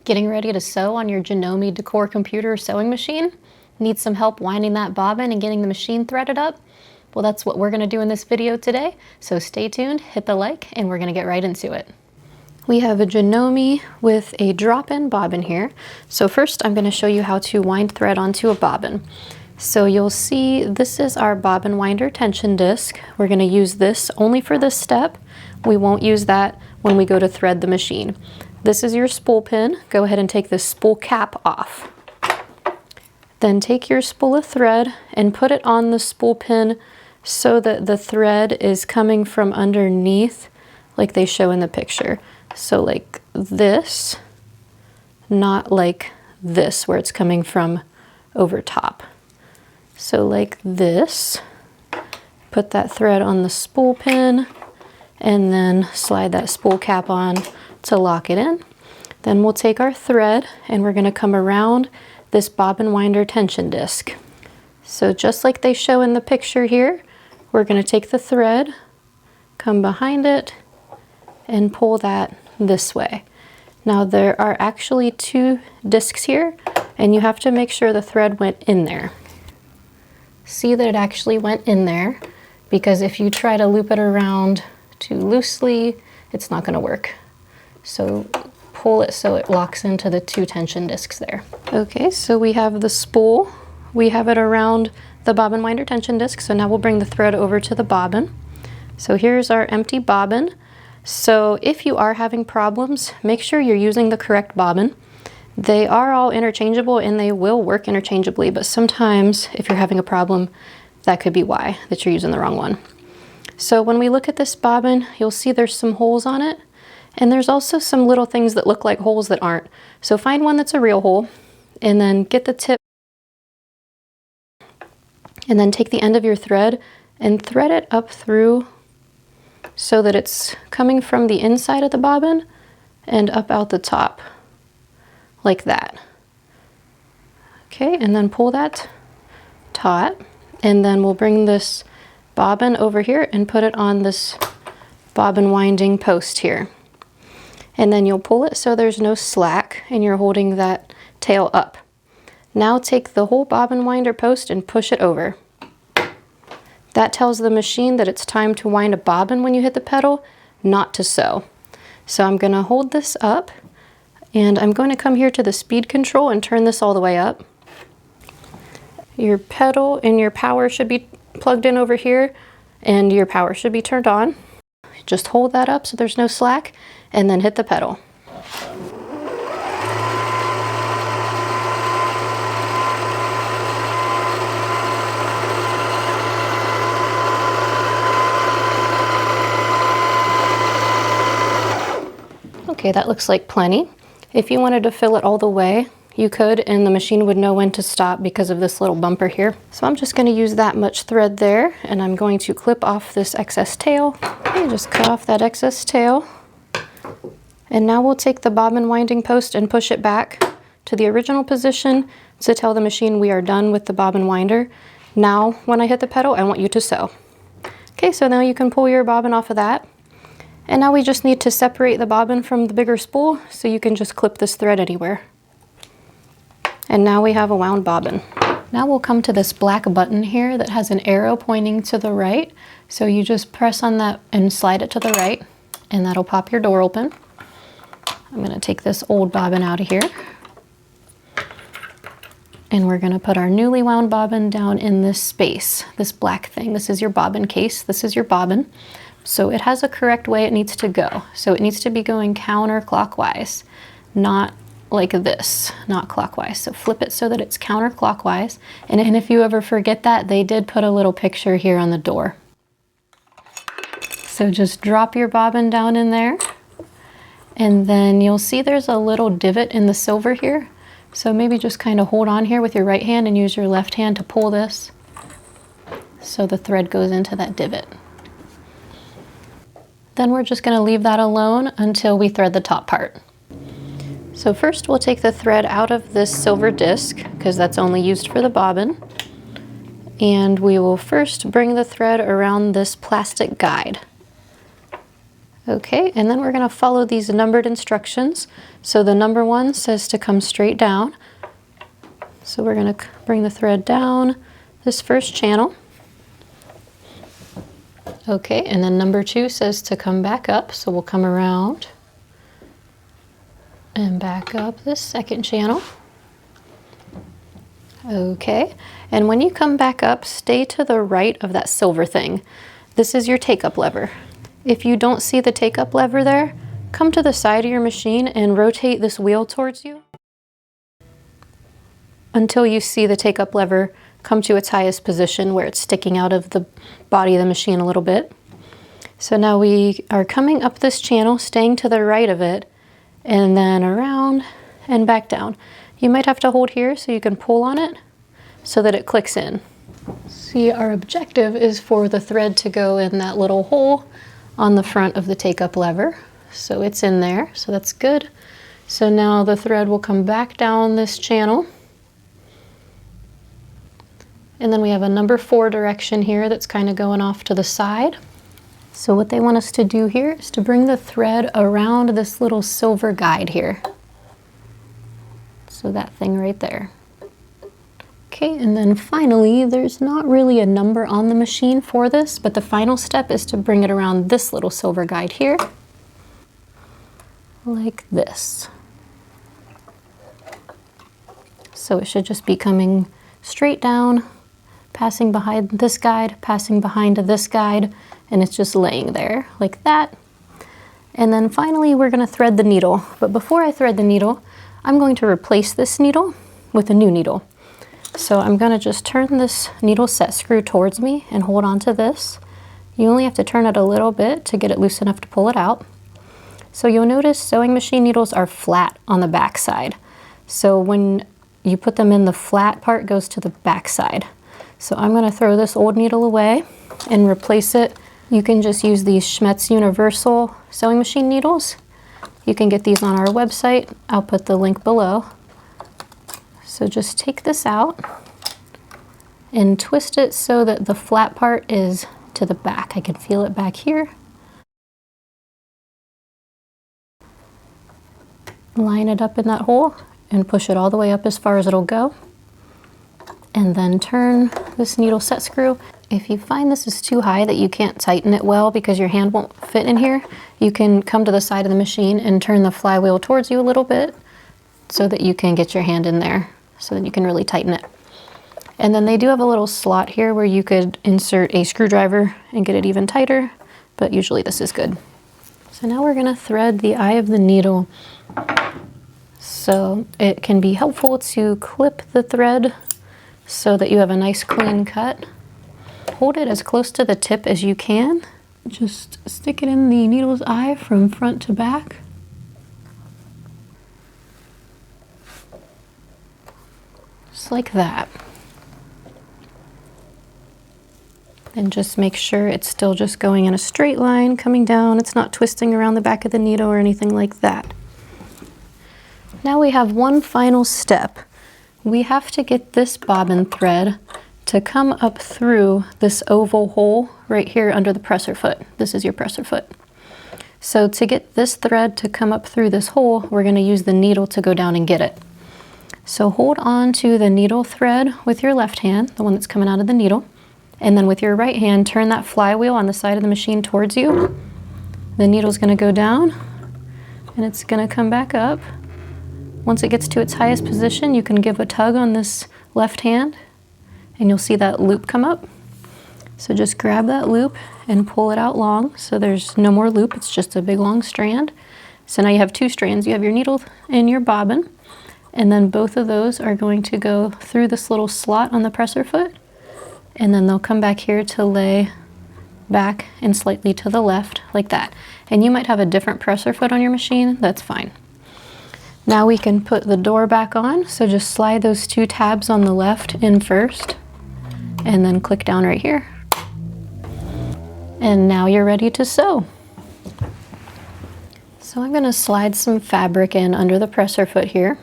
Getting ready to sew on your Janome Decor Computer sewing machine? Need some help winding that bobbin and getting the machine threaded up? Well, that's what we're going to do in this video today, so stay tuned, hit the like, and we're going to get right into it. We have a Janome with a drop-in bobbin here. So first I'm going to show you how to wind thread onto a bobbin. So you'll see this is our bobbin winder tension disc. We're going to use this only for this step. We won't use that when we go to thread the machine. This is your spool pin. Go ahead and take this spool cap off. Then take your spool of thread and put it on the spool pin so that the thread is coming from underneath like they show in the picture. So like this, not like this where it's coming from over top. So like this, put that thread on the spool pin and then slide that spool cap on to lock it in. Then we'll take our thread and we're going to come around this bobbin winder tension disc. So just like they show in the picture here, we're going to take the thread, come behind it, and pull that this way. Now there are actually two discs here, and you have to make sure the thread went in there. See that it actually went in there, because if you try to loop it around too loosely, it's not going to work. So pull it so it locks into the two tension discs there. Okay, so we have the spool. We have it around the bobbin winder tension disc. So now we'll bring the thread over to the bobbin. So here's our empty bobbin. So if you are having problems, make sure you're using the correct bobbin. They are all interchangeable and they will work interchangeably, but sometimes if you're having a problem, that could be why, that you're using the wrong one. So when we look at this bobbin, you'll see there's some holes on it. And there's also some little things that look like holes that aren't. So find one that's a real hole and then get the tip and then take the end of your thread and thread it up through so that it's coming from the inside of the bobbin and up out the top like that. Okay, and then pull that taut and then we'll bring this bobbin over here and put it on this bobbin winding post here. And then you'll pull it so there's no slack and you're holding that tail up. Now take the whole bobbin winder post and push it over. That tells the machine that it's time to wind a bobbin when you hit the pedal, not to sew. So I'm going to hold this up and I'm going to come here to the speed control and turn this all the way up. Your pedal and your power should be plugged in over here and your power should be turned on. Just hold that up so there's no slack and then hit the pedal. Okay, that looks like plenty. If you wanted to fill it all the way, you could, and the machine would know when to stop because of this little bumper here. So I'm just going to use that much thread there, and I'm going to clip off this excess tail. Okay, just cut off that excess tail. And now we'll take the bobbin winding post and push it back to the original position to tell the machine we are done with the bobbin winder. Now, when I hit the pedal, I want you to sew. Okay, so now you can pull your bobbin off of that. And now we just need to separate the bobbin from the bigger spool so you can just clip this thread anywhere. And now we have a wound bobbin. Now we'll come to this black button here that has an arrow pointing to the right. So you just press on that and slide it to the right, and that'll pop your door open. I'm going to take this old bobbin out of here. And we're going to put our newly wound bobbin down in this space, this black thing. This is your bobbin case. This is your bobbin. So it has a correct way it needs to go. So it needs to be going counterclockwise, not like this, not clockwise. So flip it so that it's counterclockwise. And if you ever forget that, they did put a little picture here on the door. So just drop your bobbin down in there. And then you'll see there's a little divot in the silver here. So maybe just kind of hold on here with your right hand and use your left hand to pull this so the thread goes into that divot. Then we're just going to leave that alone until we thread the top part. So first we'll take the thread out of this silver disc because that's only used for the bobbin. And we will first bring the thread around this plastic guide. Okay, and then we're going to follow these numbered instructions. So the number 1 says to come straight down. So we're going to bring the thread down this first channel. Okay, and then number 2 says to come back up. So we'll come around and back up this second channel. Okay, and when you come back up, stay to the right of that silver thing. This is your take-up lever. If you don't see the take-up lever there, come to the side of your machine and rotate this wheel towards you until you see the take-up lever come to its highest position where it's sticking out of the body of the machine a little bit. So now we are coming up this channel, staying to the right of it, and then around and back down. You might have to hold here so you can pull on it so that it clicks in. See, our objective is for the thread to go in that little hole on the front of the take-up lever. So it's in there, so that's good. So now the thread will come back down this channel. And then we have a number 4 direction here that's kind of going off to the side. So what they want us to do here is to bring the thread around this little silver guide here. So that thing right there. Okay, and then finally, there's not really a number on the machine for this, but the final step is to bring it around this little silver guide here, like this. So it should just be coming straight down, passing behind this guide, passing behind this guide, and it's just laying there like that. And then finally, we're gonna thread the needle. But before I thread the needle, I'm going to replace this needle with a new needle. So I'm going to just turn this needle set screw towards me and hold on to this. You only have to turn it a little bit to get it loose enough to pull it out. So you'll notice sewing machine needles are flat on the back side. So when you put them in, the flat part goes to the back side. So I'm going to throw this old needle away and replace it. You can just use these Schmetz Universal sewing machine needles. You can get these on our website. I'll put the link below. So just take this out and twist it so that the flat part is to the back. I can feel it back here. Line it up in that hole and push it all the way up as far as it'll go. And then turn this needle set screw. If you find this is too high that you can't tighten it well because your hand won't fit in here, you can come to the side of the machine and turn the flywheel towards you a little bit so that you can get your hand in there, so that you can really tighten it. And then they do have a little slot here where you could insert a screwdriver and get it even tighter, but usually this is good. So now we're gonna thread the eye of the needle. So it can be helpful to clip the thread so that you have a nice clean cut. Hold it as close to the tip as you can. Just stick it in the needle's eye from front to back. Just like that. And just make sure it's still just going in a straight line, coming down. It's not twisting around the back of the needle or anything like that. Now we have one final step. We have to get this bobbin thread to come up through this oval hole right here under the presser foot. This is your presser foot. So to get this thread to come up through this hole, we're going to use the needle to go down and get it. So hold on to the needle thread with your left hand, the one that's coming out of the needle, and then with your right hand, turn that flywheel on the side of the machine towards you. The needle's going to go down, and it's going to come back up. Once it gets to its highest position, you can give a tug on this left hand, and you'll see that loop come up. So just grab that loop and pull it out long, so there's no more loop, it's just a big long strand. So now you have two strands. You have your needle and your bobbin, and then both of those are going to go through this little slot on the presser foot, and then they'll come back here to lay back and slightly to the left, like that. And you might have a different presser foot on your machine, that's fine. Now we can put the door back on, so just slide those two tabs on the left in first, and then click down right here. And now you're ready to sew. So I'm going to slide some fabric in under the presser foot here,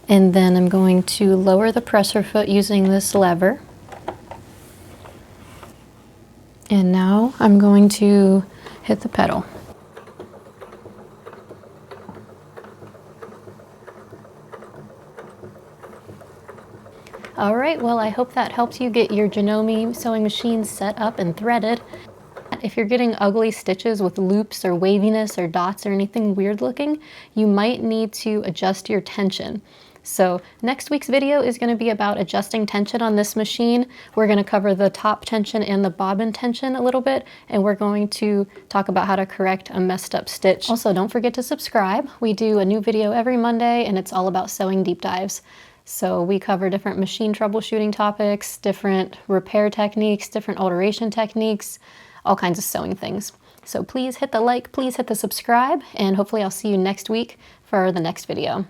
and then I'm going to lower the presser foot using this lever. And now I'm going to hit the pedal. All right, well, I hope that helps you get your Janome sewing machine set up and threaded. If you're getting ugly stitches with loops or waviness or dots or anything weird looking, you might need to adjust your tension. So next week's video is going to be about adjusting tension on this machine. We're going to cover the top tension and the bobbin tension a little bit, and we're going to talk about how to correct a messed up stitch. Also, don't forget to subscribe. We do a new video every Monday, and it's all about sewing deep dives. So we cover different machine troubleshooting topics, different repair techniques, different alteration techniques, all kinds of sewing things. So please hit the like, please hit the subscribe, and hopefully I'll see you next week for the next video.